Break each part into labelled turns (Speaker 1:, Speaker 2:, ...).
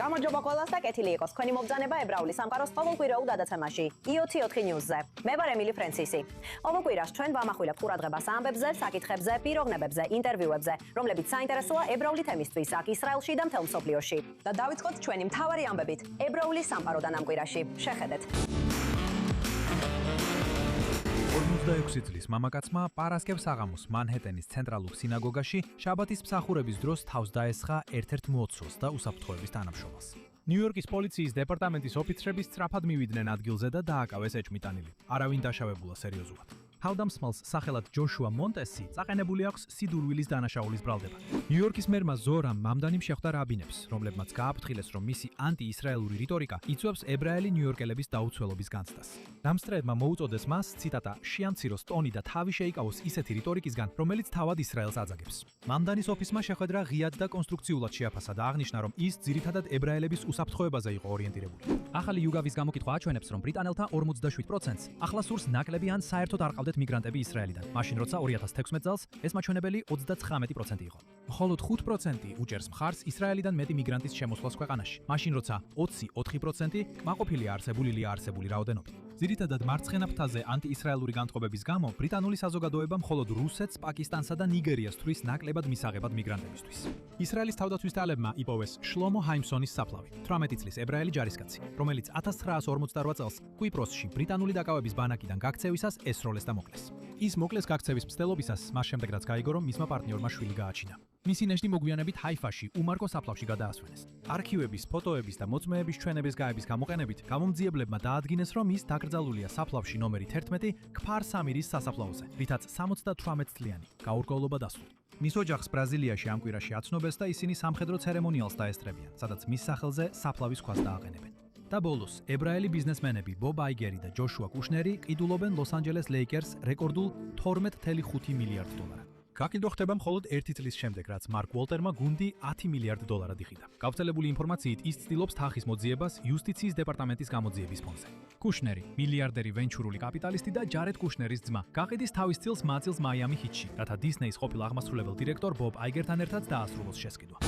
Speaker 1: გამარჯობა ყველას და კეთილი იყოს. Თქვენი მობრძანება ებრაული სამყაროს ყოველკვირეულ გადაცემაში IOT4 News-ზე. მე ვარ ემილი ფრენსისი. ყოველ კვირას ჩვენ ვამახვილებთ ყურადღებას ამბებზე, საკითხებზე, პიროვნებებზე, ინტერვიუებზე, რომლებიც საინტერესოა ებრაული თემისთვის აქ ისრაელში და მთელ მსოფლიოში. და დავიწყოთ ჩვენი მთავარი ამბებით ებრაული სამყაროდან ამ კვირაში. შეხედეთ.
Speaker 2: 46 წლის მამაკაცმა პარასკევს აღამოს მანჰეტენის ცენტრალურ სინაგოგაში შაბათის მსახურების დროს თავს დაესხა ერთ-ერთ მლოცველს და უსაფრთხოების თანამშრომელს. ნიუ-იორკის პოლიციის დეპარტამენტის ოფიცრები სწრაფად მივიდნენ ადგილზე და დააკავეს ეჭმიტანილი. არავინ დაშავებულა სერიოზულად. თავდამსხმელს სახელად ჯოშუა მონტესი წაყენებული აქვს სიდურვილის დანაშაულის ბრალდება. ნიუ-იორკის მერმა ზორამ მამდანიმ შეხვდა რაბინებს, რომლებმაც გააფრთხილეს, რომ მისი ანტი-ისრაელური რიტორიკა იწვევს ებრაელი ნიუ-იორკელების დაუცველობის განცდას. დამსწრეებმა მოუწოდეს მას, ციტატა, შეამციროს ტონი და თავი შეიკავოს ისეთი რიტორიკისგან, რომელიც თავად ისრაელს აძაგებს. მამდანის ოფისმა შეხვედრა ღიად და კონსტრუქციულად შეაფასა და აღნიშნა, რომ ის ძირითადად ებრაელების უსაფრთხოებაზე იყო ორიენტირებული. ახალი YouGov-ის გამოკითხვა აჩვენებს, რომ ბრიტანელთა 47%-ს ახლა სურს ნაკლები ან საერთოდ არ ყავდეთ მიგრანტები ისრაელიდან. მაშინ როცა 2016 წელს ეს მაჩვენებელი 39% იყო. მხოლოდ 5% უჭერს მხარს ისრაელიდან მეტი მიგრანტის შემოსვლას ქვეყანაში. მაშინ როცა 24% კმაყოფილია არსებული რაოდენობით. ძირითადად მარცხენა ფრთაზე ანტი-ისრაელური განწყობების გამო ბრიტანული საზოგადოება მხოლოდ რუსეთს, პაკისტანსა და ნიგერიას თვლის ნაკლებად მისაღებად მიგრანტებისთვის. ისრაელის თავდაცვის ძალებმა იპოვეს შლომო ჰაიმსონის საფლავი, 18 წლის ებრაელი ჯარისკაცი, რომელიც 1948 წელს კვიპროსში ბრიტანული დაკავების ბანაკიდან გაქცევისას ესროლეს და მოკლეს. ის მოკლეს გაქცევის მცდელობისას, მას შემდეგ რაც გაიგო, რომ მისმა პარტნიორმა შვილი გააჩინა. მისი ნეშტი მოგვიანებით ჰაიფაში უმარკო საფლავში გადაასვენეს. არქივების, ფოტოების და მოწმეების ჩვენების გაების გამოყენებით გამომძიებლებმა დაადგინეს, რომ ის დაკრძალულია საფლავში ნომერი 11 ქფარ სამირის სასაფლაოზე, რითაც 78 წლიანი გაურკვევლობა დასრულდა. მის ოჯახს ბრაზილიაში ამ კვირაში აცნობეს და ისინი სამხედრო ცერემონიალს დაესწრებიან, სადაც მის სახელზე საფლავის ქვას დააყენებენ. და ბოლოს, ებრაელი ბიზნესმენები ბობ აიგერი და ჯოშუა კუშნერი ყიდულობენ ლოს-ანჯელეს ლეიკერს რეკორდულ 12.5 მილიარდ დოლარად. გაკიდვა ხდება მხოლოდ 1 წლის შემდეგ, რაც მარკ უოლტერმა გუნდი 10 მილიარდ დოლარად იხიდა. გავრცელებული ინფორმაციით ის ცდილობს თანხის მოძიებას იუსტიციის დეპარტამენტის გამოძიების ფონზე. კუშნერი, მილიარდერი ვენჩურული კაპიტალისტი და ჯარედ კუშნერის ძმა, გაყიდის თავის წილს მაწილს მაიამი ჰიტში, რათა დისნეის ყოფილ აღმასრულებელ დირექტორ ბობ აიგერთან ერთად დაასრულოს შესყიდვა.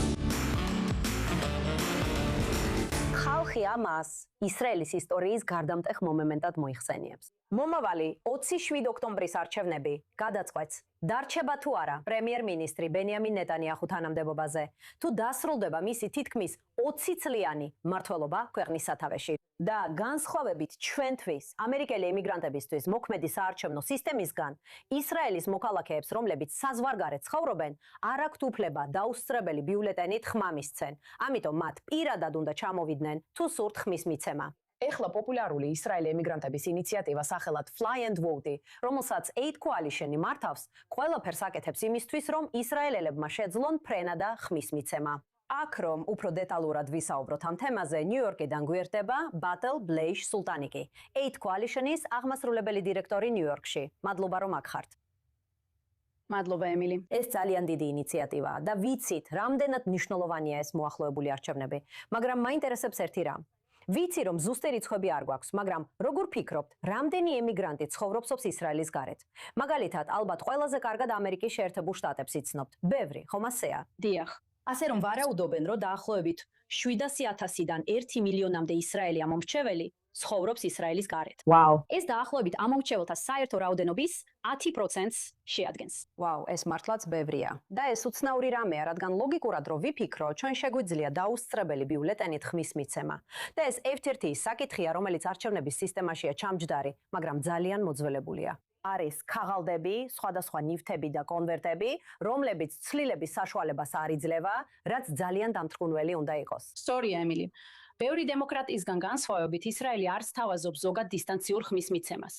Speaker 1: ხალხი ამას ისრაელის ისტორიის გარდამტეხ მომენტად მოიხსენიებს. მომავალი 27 ოქტომბრის არჩევნები გადაწყვეტს, დარჩება თუ არა პრემიერ-მინისტრი ბენიამინ ნეტანიაჰუ თანამდებობაზე, თუ დასრულდება მისი თითქმის 20 წლიანი მმართველობა ქვეყნის სათავეში. და განსხვავებით ჩვენთვის, ამერიკელი ემიგრანტებისთვის მოქმედი საარჩევნო სისტემისგან, ისრაელის მოქალაქეებს, რომლებიც საზღვარგარეთ ცხოვრობენ, არ აქვთ უფლება დაუსწრებელი ბიულეტენით ხმა მისცენ. ამიტომ მათ პირადად უნდა ჩამოვიდნენ თუ სურთ ხმის მიცემა. ეხლა პოპულარული ისრაელი ემიგრანტების ინიციატივა სახელად Fly and Vote, რომელსაც Aid Coalition-ი მართავს, ყველაფერს აკეთებს იმისთვის, რომ ისრაელელებმა შეძლონ ფრენა და ხმის მიცემა. აქ რომ უფრო დეტალურად ვისაუბროთ ამ თემაზე, ნიუ-იორკიდან გვერდება ბატელ ბლეიშ სულტანიკი, Aid Coalition-ის აღმასრულებელი დირექტორი ნიუ-იორკში. მადლობა რომ აქ ხართ. მადლობა ემილი. ეს ძალიან დიდი ინიციატივაა და ვიცით, რამდენად მნიშვნელოვანია ეს მოახლოებული არჩევნები, მაგრამ მაინტერესებს ერთი რამ. ვიცი რომ ზუსტი რიცხვები არ გვაქვს, მაგრამ როგორ ფიქრობთ, რამდენი ემიგრანტი ცხოვრობს ისრაელის გარეთ? მაგალითად, ალბათ ყველაზე კარგად ამერიკის შეერთებულ შტატებს იცნობთ. ბევრი, ხომ ასეა?
Speaker 3: დიახ. ასე რომ ვარაუდობენ, რომ დაახლოებით 700,000-დან 1 მილიონამდე ისრაელი ამომრჩეველი ცხოვრობს ისრაელის გარეთ.
Speaker 1: ვაუ.
Speaker 3: ეს დაახლოებით ამომრჩეველთა საერთო რაოდენობის 10%-ს შეადგენს.
Speaker 1: ვაუ, ეს მართლაც ბევრია. და ეს უცნაური რამეა, რადგან ლოგიკურად რო ვიფიქრო, ჩვენ შეგვიძლია დაუსწრებელი ბიულეტენით ხმის მიცემა. და ეს ერთ-ერთი საკითხია, რომელიც არჩევნების სისტემაშია ჩამჯდარი, მაგრამ ძალიან მოძველებულია. არის ქაღალდები, სხვადასხვა ნივთები და კონვერტები, რომლებიც ცვლილების საშუალებას არ იძლევა, რაც ძალიან დამთრგუნველი უნდა იყოს.
Speaker 3: სწორია, ემილი. ბევრი დემოკრატისგან განსხვავებით ისრაელი არ სთავაზობს ზოგად დისტანციურ ხმის მიცემას.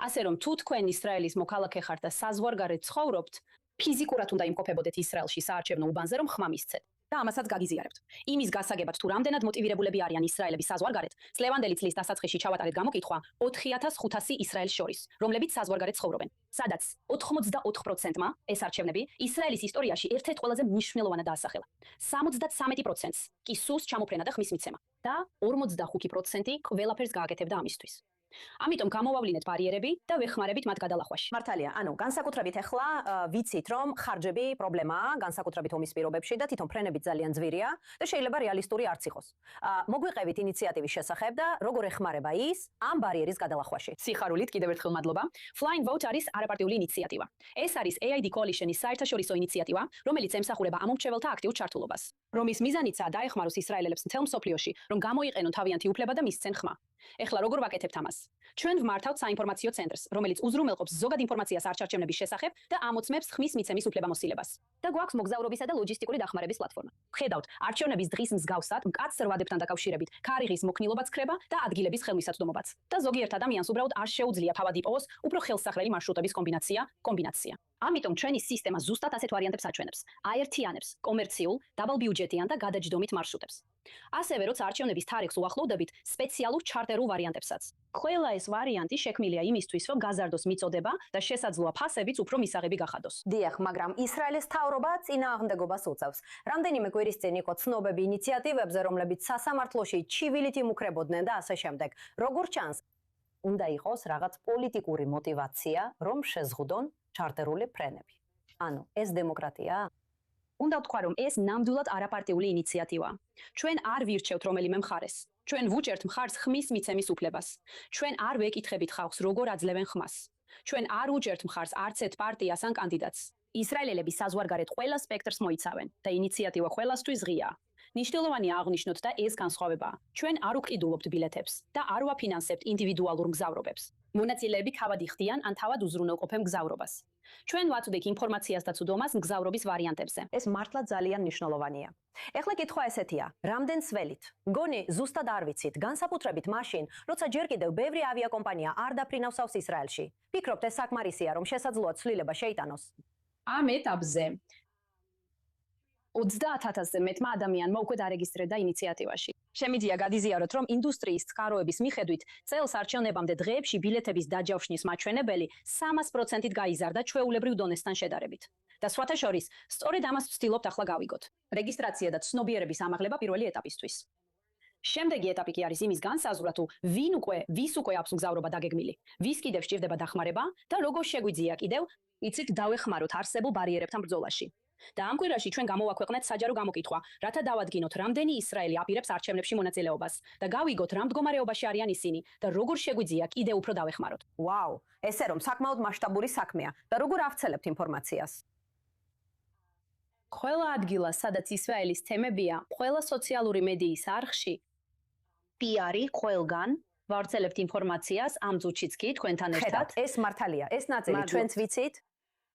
Speaker 3: ასე რომ თუ თქვენ ისრაელის მოქალაქე ხართ და საზღვარგარეთ ცხოვრობთ, ფიზიკურად უნდა იმყოფებოდეთ ისრაელში საარჩევნო უბანზე, რომ ხმა მისცეთ. და ამასაც გაგიზიარებთ. იმის გასაგებად თუ რამდენად მოტივირებულები არიან ისრაელები საზღვარგარეთ, წლევანდელი წლის დასაწყისში ჩავატარეთ გამოკითხვა 4500 ისრაელს შორის, რომლებიც საზღვარგარეთ ცხოვრობენ. სადაც 84%-მა ეს არჩევნები ისრაელის ისტორიაში ერთ-ერთ ყველაზე მნიშვნელოვანად დაასახელა. 73%-ს კი სურს ჩამოფრენა და ხმის მიცემა და 45% ყველაფერს გააკეთებდა ამისთვის. ამიტომ გამოვავლინეთ ბარიერები და ვეხმარებით მათ გადალახვაში.
Speaker 1: მართალია, ანუ განსაკუთრებით ახლა ვიცით, რომ ხარჯები პრობლემაა, განსაკუთრებით ომის პირობებში და თვითონ ფრენები ძალიან ძვირია და შეიძლება რეალისტური არც იყოს. მოგვიყევით ინიციატივის შესახებ და როგორ ეხმარება ის ამ ბარიერის გადალახვაში.
Speaker 3: სიხარულით კიდევ ერთხელ მადლობა. Flying Vote არის არაპარტიული ინიციატივა. ეს არის AID Coalition-ის საერთაშორისო ინიციატივა, რომელიც ემსახურება ამ მომრჩეველთა აქტიურ ჩართულობას. რომის მიზანიცაა დაეხმაროს ისრაელელებს მთელ მსოფლიოში, რომ გამოიყენონ თავიანთი უფლება და მისცენ ხმა. ეხლა როგორ ვაკეთებთ ამას? ჩვენ ვმართავთ საინფორმაციო ცენტრს, რომელიც უზრუნველყოფს ზოგად ინფორმაციას არჩარჩევნების შესახებ და ამოწმებს ხმის მიცემის უფლებამოსილებას. და გვაქვს მოგზაურობისა და ლოჯისტიკური დახმარების პლატფორმა. ხედავთ, არჩევნების დღის მსგავსად მკაცრ რვადებთან დაკავშირებით ქარიღის მოქნილობაც ხდება და ადგილების ხელმისაწვდომობაც. და ზოგიერთ ადამიანს უბრალოდ არ შეუძლია თავად იპოვოს უფრო ხელსაყრელი მარშრუტების კომბინაცია. ამიტომ ჩვენი სისტემა ზუსტად ასეთ ვარიანტებს აჩვენებს. აერთიანებს კომერციულ, დაბალბიუჯეტიან და გადაჯდომით მარშრუტებს. ასევე როცა არჩევნების თარიღს უახლოვდებით, სპეციალურ ჩარტერულ ვარიანტებსაც. ყველა ეს ვარიანტი შექმნილია იმისთვის, რომ გაზარდოს მიწოდება და შესაძლოა ფასებიც უფრო მისაღები გახადოს.
Speaker 1: დიახ, მაგრამ ისრაელის მთავრობა წინააღმდეგობას უწევს. რამდენიმე კვირის წინ იყო ცნობები ინიციატივებზე, რომლებიც სასამართლოში ჩივილით იმუქრებოდნენ და ასე შემდეგ. როგორ ჩანს, უნდა იყოს რაღაც პოლიტიკური мотиваცია, რომ შეზღუდონ ჩარტერული ფრენები. ანუ, ეს დემოკრატია?
Speaker 3: უნდა ვთქვა, რომ ეს ნამდვილად არაპარტიული ინიციატივაა. ჩვენ არ ვირჩევთ რომელიმე მხარეს. ჩვენ ვუჭერთ მხარს ხმის მიცემის უფლებას. ჩვენ არ ვეკითხებით ხალხს, როგორ აძლევენ ხმას. ჩვენ არ ვუჭერთ მხარს არც ერთ პარტიას ან კანდიდატს. ისრაელელები საზღვარგარეთ ყველა სპექტრს მოიცავენ და ინიციატივა ყველასთვის ღიაა. ნიშნულოვანია აღვნიშნოთ და ეს განსხვავებაა. ჩვენ არ უკიდულობთ ბილეთებს და არ ვაფინანსებთ ინდივიდუალურ მგზავრობებს. მონაწილეები თავად იხდიან ან თავად უზრუნველყოფენ მგზავრობას. ჩვენ ვაწვდით ინფორმაციას და ცუდომას მგზავრობის ვარიანტებზე.
Speaker 1: ეს მართლა ძალიან მნიშვნელოვანია. ეხლა კითხვა ესეთია, რამდენს ველით? მგონი ზუსტად არ ვიცით, განსაკუთრებით მაშინ, როცა ჯერ კიდევ ბევრი ავიაკომპანია არ დაფრინავსავს ისრაელში. ფიქრობთ, ეს საკმარისია, რომ შესაძლოა ცვლილება შეიტანოს?
Speaker 3: ამ ეტაპზე 30,000-ზე მეტმა ადამიანმა უკვე დარეგისტრირდა ინიციატივაში. შემიძლია გადიზიაროთ, რომ ინდუსტრიის წყაროების მიხედვით წელს არჩევნებამდე დღეებში ბილეთების დაჯავშნის მაჩვენებელი 300%-ით გაიზარდა ჩვეულებრივ დონესთან შედარებით. და სხვათა შორის, სწორედ ამას ვცდილობთ ახლა გავიგოთ. რეგისტრაცია და ცნობიერების ამაღლება პირველი ეტაპისთვის. შემდეგი ეტაპი კი არის იმის განსაზღვრა, თუ ვის უკვე აქვს მგზავრობა დაგეგმილი, ვის კიდევ სჭირდება დახმარება და როგორ შეგვიძლია კიდევ იცით დავეხმაროთ არსებულ ბარიერებთან ბრძოლაში. და ამ კვირაში ჩვენ გამოვაქვეყნეთ საჯარო გამოკითხვა, რათა დავადგინოთ, რამდენი ისრაელი აპირებს არჩევნებში მონაწილეობას და გავიგოთ, რა მდგომარეობაში არიან ისინი და როგორ შეგვიძლია კიდევ უფრო დავეხმაროთ.
Speaker 1: ვაუ, ესე რომ საკმაოდ მასშტაბური საქმეა და როგორ ავცელებთ ინფორმაციას?
Speaker 3: ყველა ადგილას, სადაც ისრაელის თემებია, ყველა სოციალური მედიის არხში PR-ი ყველგან ვავრცელებთ ინფორმაციას ამ წუთშიც კი თქვენთან ერთად.
Speaker 1: ეს მართალია, ეს ნაწილი ჩვენც ვიცით.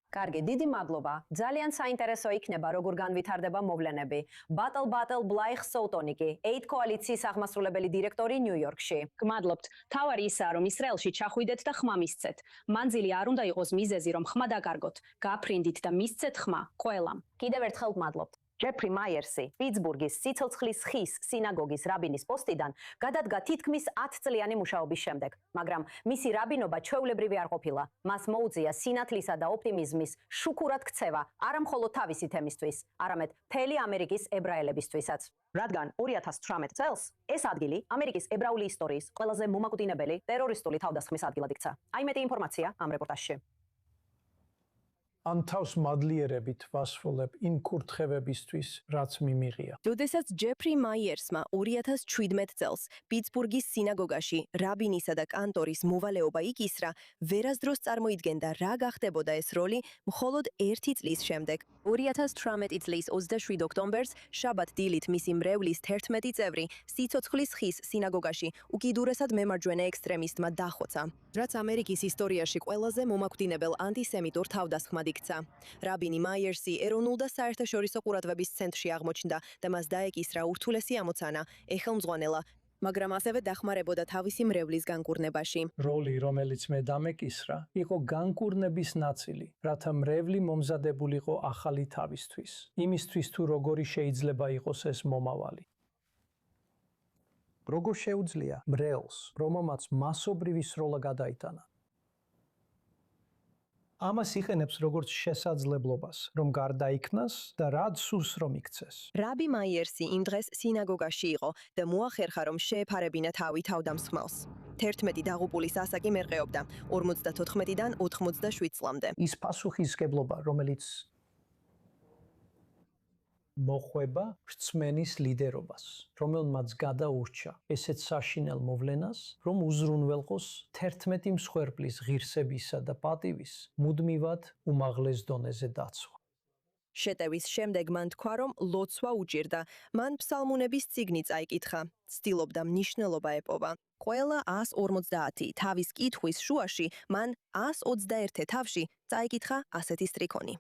Speaker 1: კარგი, დიდი მადლობა. ძალიან საინტერესო იქნება, როგორ განვითარდება მოვლენები. ბატლ ბლაიხ სოუტონიკი, AID კოალიციის აღმასრულებელი დირექტორი ნიუ-იორკში.
Speaker 3: გმადლობთ. თავარი ისაა, რომ ისრაელში ჩახვიდეთ და ხმა მისცეთ. მანძილი არ უნდა იყოს მიზეზი, რომ ხმა დაკარგოთ. გაფრინდით და მისცეთ ხმა ყველამ.
Speaker 1: კიდევ ერთხელ გმადლობთ. ჯეფრი მაიერსი, პიტსბურგის სიცოცხლის ხის სინაგოგის რაბინის პოსტიდან გადადგა თითქმის 10 წლიანი მუშაობის შემდეგ, მაგრამ მისი რაბინობა ჩვეულებრივი არ ყოფილა. მას მოუწია სინათლისა და ოპტიმიზმის შუქურად ქცევა, არა მხოლოდ თავისი თემისთვის, არამედ მთელი ამერიკის ებრაელებისთვისაც. რადგან 2018 წელს ეს ადგილი ამერიკის ებრაული ისტორიის ყველაზე მომაკვდინებელი ტერორისტული თავდასხმის ადგილად იქცა. აი მეტი ინფორმაცია ამ რეპორტაჟში.
Speaker 4: ან თავს მადლიერებით ვასრულებ იმ კურთხევებისთვის, რაც მიმიღია.
Speaker 5: როდესაც ჯეფრი მაიერსმა 2017 წელს პიტსბურგის სინაგოგაში რაბინისა და კანტორის მოვალეობა იკისრა, ვერასდროს წარმოიდგენდა რა გახდებოდა ეს როლი მხოლოდ 1 წლის შემდეგ. 2018 წლის 27 ოქტომბერს შაბათ დილით მისი მრევლის 11 წევრი სიცოცხლის ხის სინაგოგაში უკიდურესად მემარჯვენე ექსტრემისტმა დახოცა, რაც ამერიკის ისტორიაში ყველაზე მომაკვდინებელ ანტისემიტურ თავდასხმად იქცა. რაბინი მაიერსი ეროვნულ და საერთაშორისო ყურადღების ცენტრში აღმოჩნდა და მას დაეკისრა ურთულესი ამოცანა ეხელმძღვანელა, მაგრამ ასევე დახმარებოდა თავისი მრევლის განკურნებაში.
Speaker 4: როლი, რომელიც მე დამეკისრა, იყო განკურნების ნაწილი, რათა მრევლი მომზადებულიყო ახალი თავისთვის, იმისთვის თუ როგორი შეიძლება იყოს ეს მომავალი. როგორ შეუძლია მრევლს, რომელმაც მასობრივი სროლა გადაიტანა. ამას იყენებს როგორც შესაძლებლობას, რომ გარდაიქმნას და რაც სურს რომ იქცეს.
Speaker 5: რაბი მაიერსი იმ დღეს სინაგოგაში იყო და მოახერხა, რომ შეეფარებინა თავი თავდამსხმელს. 11 დაღუპულის ასაკი მერყეობდა 54-დან 87 წლამდე.
Speaker 4: ის პასუხისმგებლობა, რომელიც მოხვება რწმენის ლიდერობას, რომელმაც გადაურჩა ესეთ საშინელ მოვლენას, რომ უზრუნველყოს 11 მსხვერპლის ღირსებისა და პატივის მუდმივად უმაღლეს დონეზე დაცვა.
Speaker 5: შეტევის შემდეგ მან თქვა, რომ ლოცვა უჭირდა. მან ფსალმუნების წიგნი წაიკითხა, ცდილობდა მნიშვნელობა ეპოვა. ყველა 150 თავის კითხვის შუაში მან 121 თავში წაიკითხა ასეთი სტრიქონი.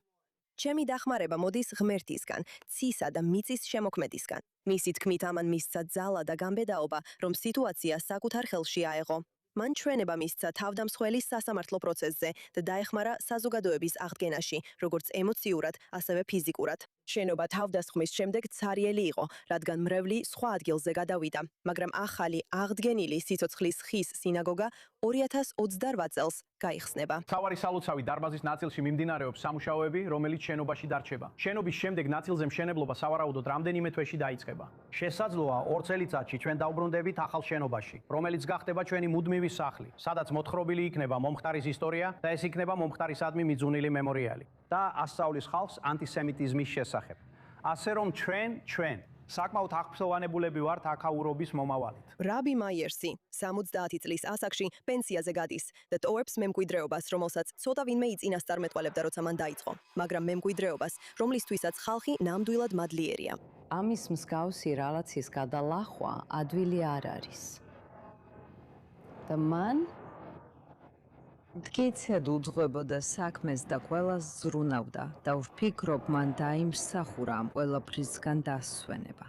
Speaker 5: ჩემი დახმარება მოდის ღმერთისგან, ცისა და მიწის შემოქმედისგან. მისი თქმით ამან მისცა ძალა და გამბედაობა, რომ სიტუაცია საკუთარ ხელში აეღო. მან ჩვენება მისცა თავდამსხმელის სასამართლო პროცესზე და დაეხმარა საზოგადოების აღდგენაში, როგორც ემოციურად, ასევე ფიზიკურად. შენობა თავდასხმის შემდეგ ცარიელი იყო, რადგან მრევლი სხვა ადგილზე გადავიდა, მაგრამ ახალი აღდგენილი სიცოცხლის ხის სინაგოგა 2028 წელს გაიხსნება.
Speaker 6: მთავარი სალოცავი დარბაზის ნაწილში მიმდინარეობს სამუშაოები, რომელიც შენობაში დარჩება. შენობის შემდეგ ნაწილზე მშენებლობა სავარაუდოდ რამდენიმე თვეში დაიწყება. შესაძლოა 2 წელიწადში ჩვენ დავბრუნდებით ახალ შენობაში, რომელიც გახდება ჩვენი მუდმივი სახლი, სადაც მოთხრობილი იქნება მომხდარის ისტორია და ეს იქნება მომხდარისადმი მიძღვნილი მემორიალი და ასწავლის ხალხს ანტისემიტიზმის შესახებ. ასე რომ ჩვენ საკმაოდ აღფრთოვანებულები ვართ აქაურობის მომავალით.
Speaker 5: რაბი მაიერსი 70 წლის ასაკში პენსიაზე გადის და ტოვებს მემკვიდრეობას, რომელსაც ცოტა ვინმე იწინასწარმეტყველებდა, როცა მან დაიწყო, მაგრამ მემკვიდრეობას, რომლისთვისაც ხალხი ნამდვილად მადლიერია.
Speaker 7: ამის მსგავსი რაღაცის გადალახვა ადვილი არ არის. და მან მტკიცედ უძღვებოდა საქმეს და ყველას ზრუნავდა და ვფიქრობ, მან დაიმსახურა ამ ყველაფრისგან დასვენება.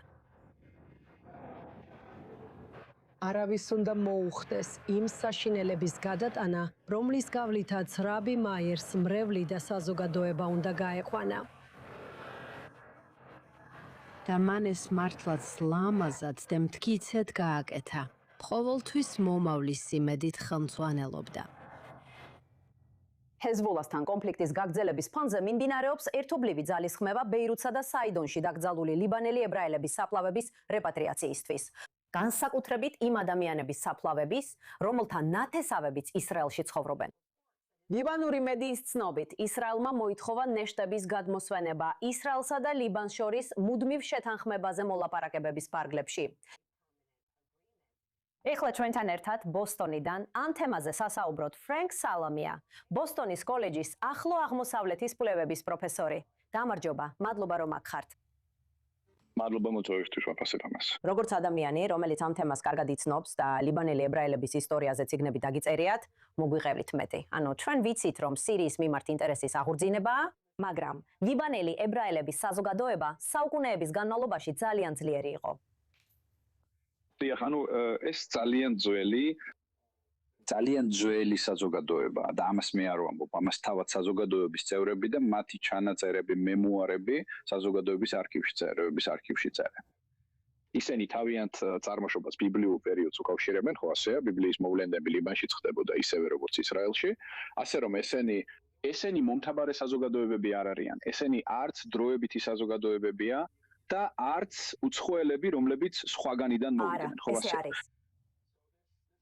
Speaker 1: არავის უნდა მოუხდეს იმ საშინელების გადატანა, რომლის გავლითაც რაბი მაიერს მრევლი და საზოგადოება უნდა გაეყვანა. და მან ეს მართლაც ლამაზად და მტკიცედ გააკეთა. ყოველთვის მომავლის იმედით ხელმძღვანელობდა. ჰეზბოლასთან კონფლიქტის გაგრძელების ფონზე მიმდინარეობს ერთობლივი ძალისხმევა ბეირუთსა და საიდონში დაკრძალული ლიბანელი ებრაელების საფლავების რეპატრიაციისთვის. განსაკუთრებით იმ ადამიანების საფლავების, რომელთა ნათესავებიც ისრაელში ცხოვრობენ. ლიბანური მედიის ცნობით, ისრაელმა მოითხოვა ნეშტების გადმოსვენება ისრაელსა და ლიბანს შორის მუდმივ შეთანხმებაზე მოლაპარაკებების ფარგლებში. ეხლა ჩვენთან ერთად ბოსტონიდან ამ თემაზე სასაუბროთ ფრენკ სალამია, ბოსტონის კოლეჯის ახლო აღმოსავლეთის კვლევების პროფესორი. გამარჯობა, მადლობა რომ აქ ხართ.
Speaker 8: მადლობა მოწვევისთვის ვაფასებ ამას.
Speaker 1: როგორც ადამიანი, რომელიც ამ თემას კარგად იცნობს და ლიბანელი ებრაელების ისტორიაზე წიგნები დაგიწერიათ, მოგვიყევით მეტი. ანუ ჩვენ ვიცით, რომ სირიის მიმართ ინტერესის აღორძინებაა, მაგრამ ლიბანელი ებრაელების საზოგადოება საუკუნეების განმავლობაში ძალიან ძლიერი იყო.
Speaker 8: დიახ, ანუ ეს ძალიან ძველი საზოგადოებაა და ამას მე არ ვამბობ, ამას თავად საზოგადოების წევრები და მათი ჩანაწერები, მემუარები საზოგადოების არქივში წერენ. ისინი თავიანთ წარმოშობას ბიბლიურ პერიოდს უკავშირებენ, ხო ასეა, ბიბლიის მოვლენები ლიბანში ხდებოდა ისევე როგორც ისრაელში, ასე რომ ესენი მომთაბარე საზოგადოებები არ არიან. ესენი არც დროებითი საზოგადოებებია და არც უცხოელები, რომლებიც სხვაგანიდან მოვიდნენ, ხო ასე.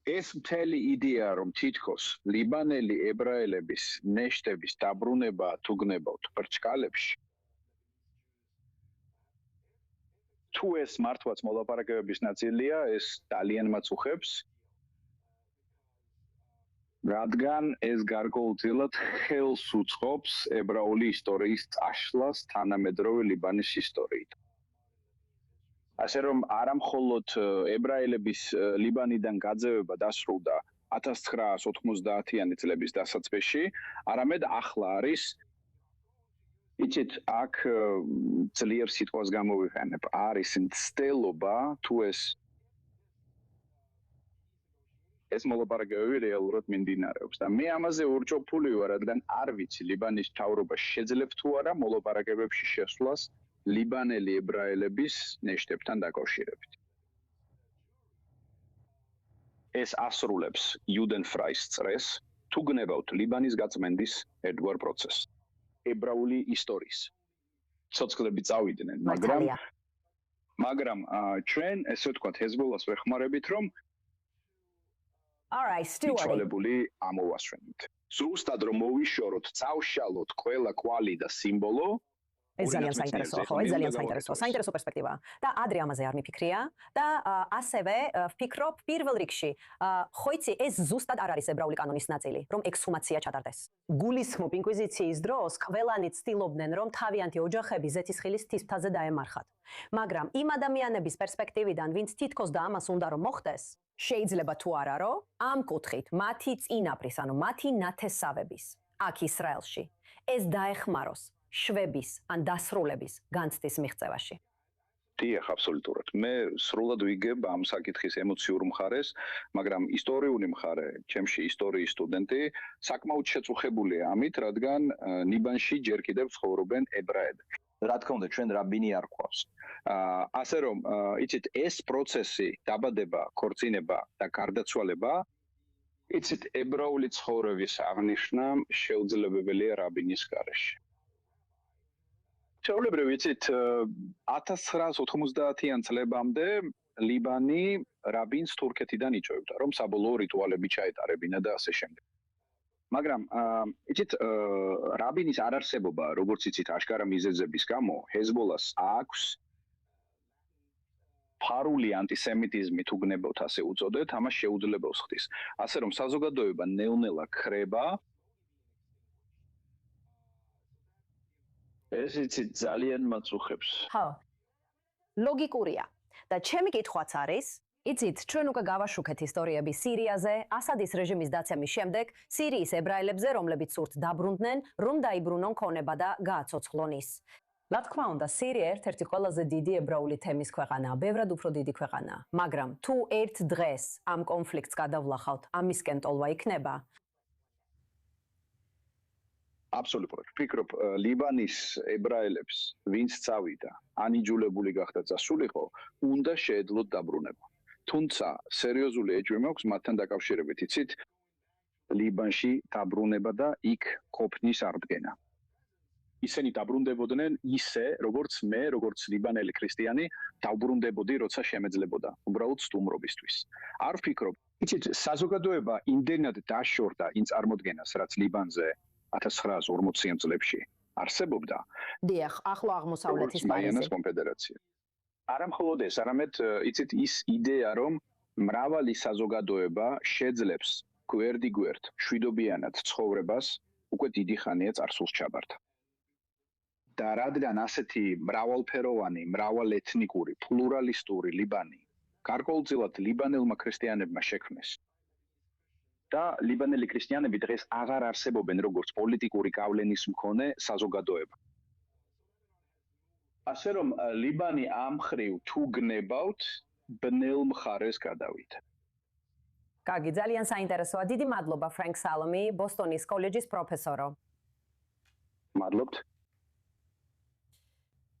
Speaker 8: ეს მთელი იდეა, რომ თითქოს ლიბანელი ებრაელების ნეშტების დაბრუნება თუ გნებავთ ბრჭყალებში, თუ ეს მართლაც მოლაპარაკებების ნაწილია, ეს ძალიან მაწუხებს, რადგან ეს გარკვეულწილად ხელს უწყობს ებრაული ისტორიის წაშლას თანამედროვე ლიბანის ისტორიით. ასე რომ არა მხოლოდ ებრაელების ლიბანიდან გაძევება დასრულდა 1990-იანი წლების დასაწყისში, არამედ ახლა არის იცით, აქ ძლიერ სიტყვას გამოვიყენებ, არის მცდელობა თუ ეს მოლაპარაკებები რეალურად მიმდინარეობს და მე ამაზე ურჭოფული ვარ, რადგან არ ვიცი ლიბანის მთავრობა შეძლებს თუ არა მოლაპარაკებებში შესვლას ლიბანელი ებრაელების ნეშტებთან დაკავშირებით. ეს ასრულებს იუდენფრაის წრეს, თუ გნებავთ ლიბანის გაწმენდის ერთგვარ პროცესს, ებრაული ისტორიის. ცოცხლები წავიდნენ, მაგრამ ჩვენ, ესე ვთქვათ, ჰეზბოლას ვეხმარებით, რომ
Speaker 1: All right, Stewart.
Speaker 8: მიცვალებული ამოვასვენოთ. ზუსტად რომ მოვიშოროთ, წავშალოთ ყველა კვალი და სიმბოლო.
Speaker 1: ეს ძალიან საინტერესოა, ხო, ეს ძალიან საინტერესოა. საინტერესო პერსპექტივაა. და ადრე ამაზე არ მიფიქრია და ასევე ვფიქრობ პირველ რიგში, ხო იცი, ეს ზუსტად არ არის ებრაული კანონის ნაწილი, რომ ექსჰუმაცია ჩატარდეს. გულისხმობ ინკვიზიციის დროს ყველანი ცდილობდნენ, რომ თავიანთი ოჯახები ზეთისხილის თისფთაზე დაემარხათ. მაგრამ იმ ადამიანების პერსპექტივიდან, ვინც თითქოს და ამას უნდა რომ მოხდეს, შეიძლება თუ არა, რომ ამ კუთხით მათი წინაპრის, ანუ მათი ნათესავების, აქ ისრაელში, ეს დაეხმაროს შვების ან დასრულების განცდის მიღწევაში.
Speaker 8: დიახ, აბსოლუტურად. მე სრულად ვიგებ ამ საკითხის ემოციურ მხარეს, მაგრამ ისტორიული მხარე, ჩემში ისტორიის სტუდენტი, საკმაოდ შეწუხებულია ამით, რადგან ლიბანში ჯერ კიდევ ცხოვრობენ ებრაელები. რა თქმა უნდა, ჩვენ რაბინი არ გვყავს. ასე რომ, იცით, ეს პროცესი, დაბადება, ქორწინება და გარდაცვალება, იცით, ებრაული ცხოვრების აღნიშვნა შეუძლებელია რაბინის გარეშე. შეულებრივ ვიცით 1990-იან წლებამდე ლიბანი რაბინს თურქეთიდან იწვევდა, რომ საბოლოო რიტუალები ჩაეტარებინა და ასე შემდეგ. მაგრამ იცით რაბინის არარსებობა, როგორც იცით, აშკარა მიზეზების გამო ჰეზბოლას აქვს ფარული ანტისემიტიზმი თუ გნებავთ ასე უწოდეთ, ამას შეუძლებელს ხდის. ასე რომ საზოგადოება ნელ-ნელა ქრება ეს იცით ძალიან მაწუხებს.
Speaker 1: ხო. ლოგიკურია. და ჩემი კითხვაც არის, იცით, ჩვენ უკვე გავაშუქეთ ისტორიები სირიაზე, ასადის რეჟიმის დაცემის შემდეგ, სირიის ებრაელებზე, რომლებიც სურთ დაბრუნდნენ, რომ დაიბრუნონ ქონება და გააცოცხლონ ის. რა თქმა უნდა, სირია ერთ-ერთი ყველაზე დიდი ებრაული თემის ქვეყანაა, ბევრად უფრო დიდი ქვეყანაა, მაგრამ თუ ერთ დღეს ამ კონფლიქტს გადავლახავთ, ამისკენ ტოლვა იქნება.
Speaker 8: აბსოლუტურად. ვფიქრობ, ლიბანის ებრაელებს, ვინც წავიდა, ანიჯულებული გახდა წასულიყო, უნდა შეეძლოთ დაბრუნება. თუმცა, სერიოზული ეჭვი მაქვს მათთან დაკავშირებით, იცით, ლიბანში დაბრუნება და იქ ყოფნის აღდგენა. ისინი დაბრუნდებოდნენ ისე, როგორც მე, როგორც ლიბანელი ქრისტიანი, დავბრუნდებოდი, როცა შემეძლებოდა, უბრალოდ სტუმრობისთვის. არ ვფიქრობ, იცით, საზოგადოება იმდენად დაშორდა იმ წარმოდგენას, რაც ლიბანზე 1940-იან წლებში არსებობდა.
Speaker 1: დიახ, ახლო აღმოსავლეთის
Speaker 8: მაიანას კონფედერაცია. არა მხოლოდ ეს, არამედ იცით ის იდეა, რომ მრავალი საზოგადოება შეძლებს გვერდიგვერდ მშვიდობიანად ცხოვრებას, უკვე დიდი ხანია წარსულს ჩაბარდა. და რადგან ასეთი მრავალფეროვანი, მრავალეთნიკური, პლურალისტური ლიბანი გარკვეულწილად ლიბანელმა ქრისტიანებმა შექმნეს. და ლიბანელი ქრისტიანები დღეს აღარ არსებობენ როგორც პოლიტიკური გავლენის მქონე საზოგადოება. ასე რომ ლიბანი ამ ხრივ თუ გნებავთ, ბნელ მხარეს გადავიდა.
Speaker 1: კარგი, ძალიან საინტერესოა. დიდი მადლობა ფრენკ სალომი, ბოსტონის კოლეჯის პროფესორო.
Speaker 8: მადლობთ.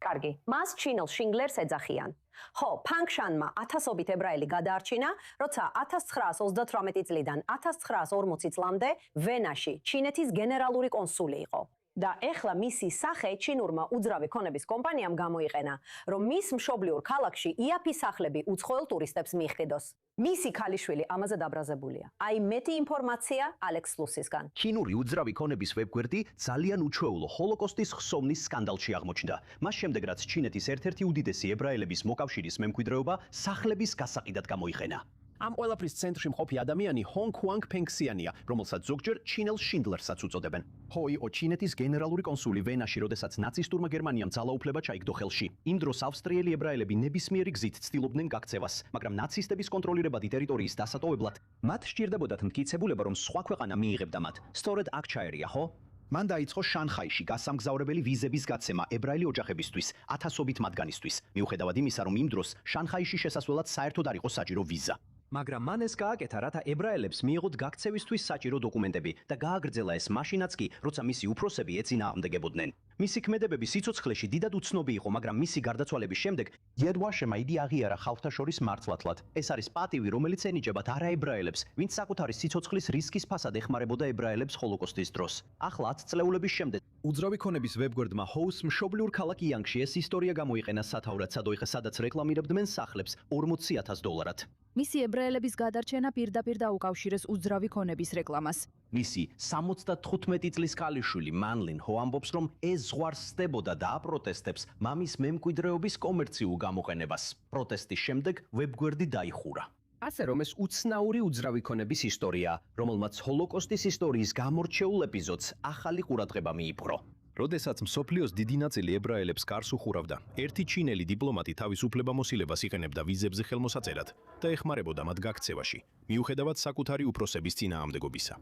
Speaker 1: კარგი, მას ჩინელ შინგლერს ეძახიან. ხო, ფანგშანმა ათასობით ებრაელი გადაარჩინა, როცა 1938 წლიდან 1940 წლამდე ვენაში ჩინეთის გენერალური კონსული იყო. და ეხლა მისი სახე ჩინურმა უძრავი ქონების კომპანიამ გამოიყენა, რომ მის მშობლიურ ქალაქში იაფი სახლები უცხოელ ტურისტებს მიიხდიდოს. მისი ქალიშვილი ამაზე დაბრაზებულია. აი მეტი ინფორმაცია ალექს ლუსისგან.
Speaker 9: ჩინური უძრავი ქონების ვებგვერდი ძალიან უჩვეულო ჰოლოკოსტის ხსოვნის სკანდალში აღმოჩნდა. მას შემდეგ რაც ჩინეთის ერთ-ერთი უდიდესი ებრაელების მოკავშირის მემკვიდრეობა სახლების გასაყიდად გამოიყენა.
Speaker 10: ამ ყველაფრის ცენტრში მყოფი ადამიანი ჰონგ ჰუანგ ფენქსიანია, რომელსაც ზოგჯერ ჩინელ შინდლერსაც უწოდებენ. ხო იყო ჩინეთის გენერალური კონსული ვენაში, როდესაც ნაცისტურმა გერმანიამ ძალაუფლება ჩაიგდო ხელში. იმ დროს ავსტრიელი ებრაელები ნებისმიერი გზით ცდილობდნენ გაქცევას, მაგრამ ნაცისტების კონტროლირებადი ტერიტორიის დასატოვებლად მათ სჭირდებოდათ მტკიცებულება, რომ სხვა ქვეყანა მიიღებდა მათ. სწორედ აქ ჩაერია, ხო? მან დაიწყო შანხაიში გასამგზავრებელი ვიზების გაცემა ებრაელი ოჯახებისთვის, ათასობით მათგანისთვის. მიუხედავად იმისა, რომ იმ დროს შანხაიში შესასვლელად საერთოდ არ იყო საჭირო ვიზა. მაგრამ მან ეს გააკეთა, რათა ებრაელებს მიიღოთ გაქცევისთვის საჭირო დოკუმენტები და გააგრძელა ეს მაშინაც კი, როცა მისი უფროსები ეწინააღმდეგებოდნენ. მისი ქმედებები სიცოცხლეში დიდად უცნობი იყო, მაგრამ მისი გარდაცვალების შემდეგ იადვაშემა იგი აღიარა ხალხთა შორის მართლათლად. ეს არის პატივი, რომელიც ენიჭებათ არაებრაელებს, ვინც საკუთარი სიცოცხლის რისკის ფასად ეხმარებოდა ებრაელებს ჰოლოკოსტის დროს. ახლა 10 წლეულების შემდეგ უძრავი ქონების ვებგვერდმა ჰოუს მშობლიურ ქალაქ იანგში ეს ისტორია გამოიყენა სათაურად, სადაც რეკლამირებდნენ სახლებს $40,000.
Speaker 11: მისი ებრაელების გადარჩენა პირდაპირ დაუკავშირეს უძრავი ქონების რეკლამას.
Speaker 9: მისი 75 წლის ქალიშვილი მანლინ ჰო ამბობს, რომ ეს ზღვარს სდებოდა და აპროტესტებს მამის მემკვიდრეობის კომერციულ გამოყენებას. პროტესტის შემდეგ ვებგვერდი დაიხურა.
Speaker 10: ასე რომ ეს უცნაური უძრავი ქონების ისტორია, რომელმაც ჰოლოკოსტის ისტორიის გამორჩეულ ეპიზოდს ახალი ყურადღება მიიპყრო.
Speaker 12: როდესაც მსოფლიოს დიდი ნაწილი ებრაელებს გარს უხურავდა, ერთი ჩინელი დიპლომატი თავის უფლებამოსილებას იყენებდა ვიზებზე ხელმოსაწერად და ეხმარებოდა მათ გაქცევაში, მიუხედავად საკუთარი უფროსების წინააღმდეგობისა.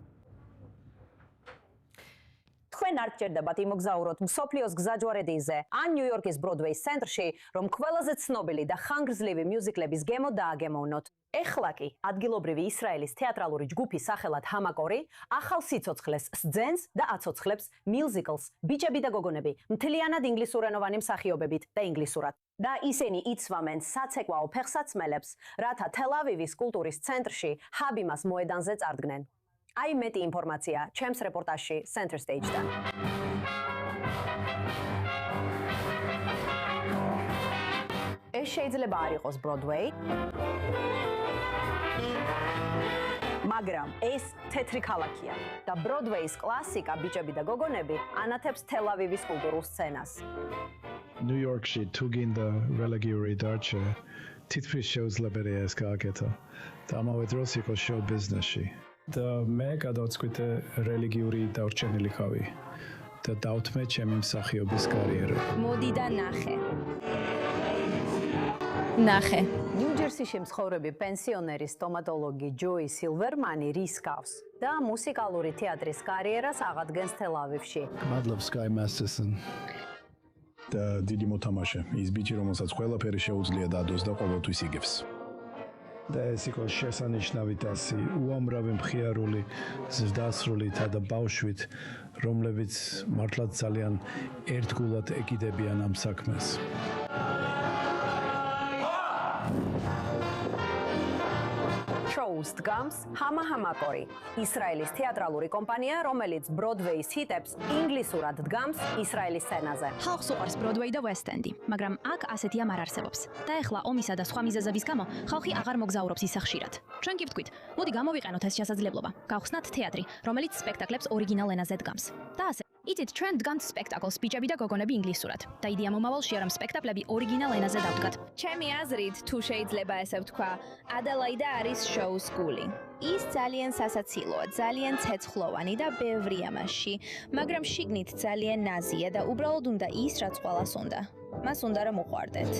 Speaker 1: თქვენ არ გჭირდებათ იმოგზაუროთ მსოფლიოს გზაჯვარედინზე ან ნიუ-იორკის ბროდვეის ცენტრში, რომ ყველაზე ცნობილი და ხანგრძლივი მიუზიკლების გემო დააგემოვნოთ. ეხლა კი ადგილობრივი ისრაელის თეატრალური ჯგუფი სახელად ჰამაკორი ახალ სიცოცხლეს სძენს და აცოცხლებს მიუზიკლს ბიჭები და გოგონები მთლიანად ინგლისურენოვანი მსახიობებით და ინგლისურად. და ისინი იცვამენ საცეკვაო ფეხსაცმელებს, რათა თელ-ავივის კულტურის ცენტრში ჰაბიმას მოედანზე წარდგნენ. აი მეტი ინფორმაცია ჩემს რეპორტაჟში Center Stage-დან. ეს შეიძლება არ იყოს Broadway, მაგრამ ეს თეთრი ქალაქია და Broadway-ის კლასიკა ბიჭები და გოგონები ანათებს თელ-ავივის კულტურულ სცენას.
Speaker 13: ნიუ-იორკში თუ გინდა რელიგიური დარჩა, თითქმის შეუძლებელია ეს გააკეთა და ამავე დროს იყოს შოუ ბიზნესში. და მე გადავწყვიტე რელიგიური დარჩენილი ხავი და დავთმე ჩემი მსახიობის კარიერა.
Speaker 11: მოდი და ნახე.
Speaker 1: ნიუ-ჯერსიში მცხოვრები პენსიონერი სტომატოლოგი ჯოი სილვერმანი რისკავს და მუსიკალური თეატრის კარიერას აღადგენს თელ-ავივში.
Speaker 13: მადლობ Sky Masterson. და დიდი მოთამაშე, ის ბიჭი, რომელსაც ყველაფერი შეუძლია დადოს და ყოველთვის იგებს. და ეს იყო შესანიშნავი დასი, უამრავი მხიარული ზრდასრულითა და ბავშვით, რომლებიც მართლაც ძალიან ერთგულად ეკიდებიან ამ საქმეს.
Speaker 1: შოუს დგამს ჰამა ჰამაკორი, ისრაელის თეატრალური კომპანია, რომელიც ბროდვეის ჰიტებს ინგლისურად დგამს ისრაელის სცენაზე.
Speaker 11: ხალხს უყვარს ბროდვეი და ვესტ-ენდი, მაგრამ აქ ასეთი ამ არ არსებობს. და ეხლა ომისა და სხვა მიზეზების გამო ხალხი აღარ მოგზაურობს ისე ხშირად. ჩვენ კი ვთქვით, მოდი გამოვიყენოთ ეს შესაძლებლობა. გავხსნათ თეატრი, რომელიც სპექტაკლებს ორიგინალ ენაზე დგამს. და ასე იცით, ჩვენ დგამთ სპექტაკლს ბიჭები და გოგონები ინგლისურად. და იდეა მომავალშია, რომ სპექტაკლები ორიგინალ ენაზე დავდგათ.
Speaker 14: ჩემი აზრით, თუ შეიძლება ესე ვთქვა, ადელაიდა არის შოუს გული. ის ძალიან სასაცილოა, ძალიან ცეცხლოვანი და ბევრია მასში, მაგრამ შიგნით ძალიან ნაზია და უბრალოდ უნდა ის, რაც ყველას უნდა. მას უნდა რომ უყვარდეთ.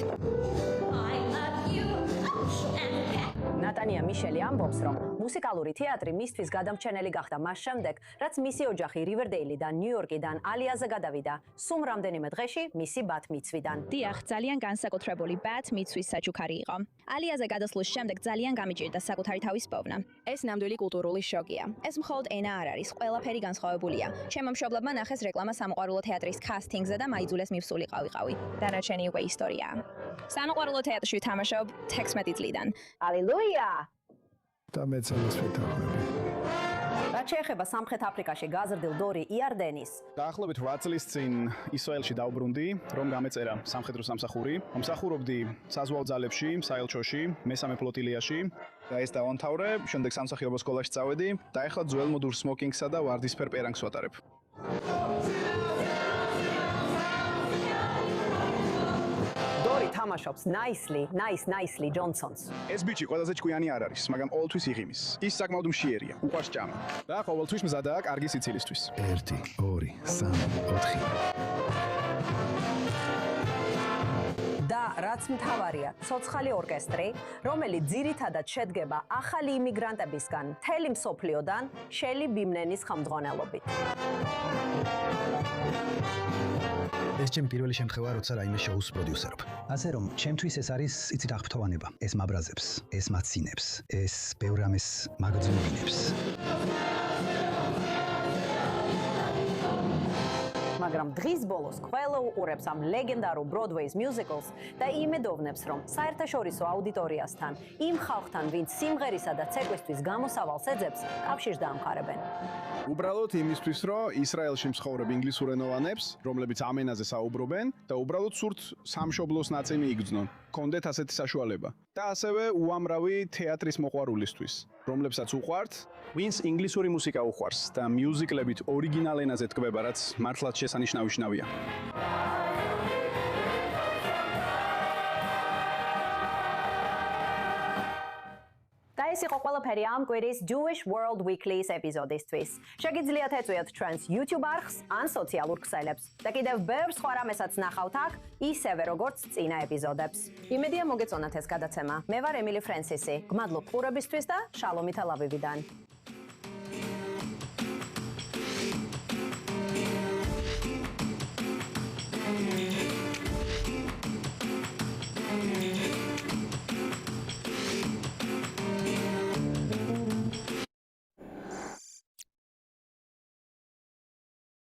Speaker 1: ნატანია მიშელი ამბობს, რომ მუსიკალური თეატრი მისთვის გადამჩენელი გახდა მას შემდეგ, რაც მისი ოჯახი რივერდეილიდან, ნიუ-იორკიდან ალიაზე გადავიდა, სულ რამდენიმე დღეში მისი ბათ-მიცვიდან.
Speaker 14: დიახ, ძალიან განსაკუთრებული ბათ-მიცვის საჩუქარი იყო. ალიაზე გადასვლის შემდეგ ძალიან გამიჭირდა საკუთარი თავის პოვნა. ეს ნამდვილი კულტურული შოკია. ეს მხოლოდ ენა არ არის, ყველაფერი განსხვავებულია. ჩემო მშობლებმა ნახეს რეკლამა სამოყვარულო თეატრის კასტინგზე და მაიძულეს მივსულიყავიყავი. დანარჩენი უკვე ისტორიაა. სამოყვარულო თეატრში ვთამაშობ 16 წლიდან.
Speaker 1: ალილუია!
Speaker 13: და მეც ამას ვეთანხმები.
Speaker 1: რაც შეეხება სამხრეთ აფრიკაში გაზრდილ დორი იარდენის.
Speaker 6: დაახლოებით 8 წლის წინ ისრაელში დავბრუნდი, რომ გამეწერა სამხედრო სამსახური. მომსახურობდი საზღვაო ძალებში, საელჩოში, მესამე ფლოტილიაში. და ეს დავამთავრე, შემდეგ სამსახიობო სკოლაში წავედი და ახლა ძველ მოდურ სმოკინგსა და ვარდისფერ პერანგს ვატარებ. დორი თამაშობს nicely Johnsons. ეს ბიჭი ყველაზე ჭკვიანი არ არის, მაგრამ ყოველთვის იღიმის. ის საკმაოდ მშიერია, უყვარს ჭამა. და ყოველთვის მზადაა კარგი სიცილისთვის.
Speaker 13: 1 2 3 4
Speaker 1: და რაც მთავარია, ცოცხალი ორკესტრი, რომელიც ძირითადად შედგება ახალი იმიგრანტებისგან, მთელი მსოფლიოდან, შელი ბიმნენის ხელმძღვანელობით.
Speaker 15: ეს ჩემი პირველი შემთხვევა, როცა რაიმე შოუს პროდიუსერობ. ასე რომ, ჩემთვის ეს არის იცით აღფრთოვანება. ეს მაბრაზებს, ეს მაცინებს, ეს ბევრ რამეს მაგძინებს.
Speaker 1: მაგრამ დღის ბოლოს ყველა უყურებს ამ ლეგენდარულ Broadway-ის მიუზიკლს და იმედოვნებს, რომ საერთაშორისო აუდიტორიასთან, იმ ხალხთან, ვინც სიმღერისა და ცეკვისთვის გამოსავალს ეძებს, კავშირს დაამყარებენ.
Speaker 6: უბრალოდ იმისთვის, რომ ისრაელში მსხოვრებ ინგლისურენოვანებს, რომლებიც ამ ენაზე საუბრობენ და უბრალოდ სურთ სამშობლოს ნაწილი იგრძნონ.
Speaker 16: გქონდეთ ასეთი საშუალება. და ასევე უამრავი თეატრის მოყვარულისთვის, რომლებსაც უყვართ, ვინც ინგლისური მუსიკა უყვარს და მიუზიკლებით ორიგინალ ენაზე თქმება, რაც მართლაც შესანიშნავია.
Speaker 1: და ეს იყო ყველაფერი ამ კვირის Jewish World Weekly-ის ეპიზოდისთვის. შეგიძლიათ ეწვიოთ ჩვენს YouTube არხს ან სოციალურ ქსელებს და კიდევ ბევრ სხვა რამესაც ნახავთ აქ, ისევე როგორც წინა ეპიზოდებს. იმედია მოგეწონათ ეს გადაცემა. მე ვარ ემილი ფრენსისი. გმადლობ ყურებისთვის და შალომი თელ-ავივიდან.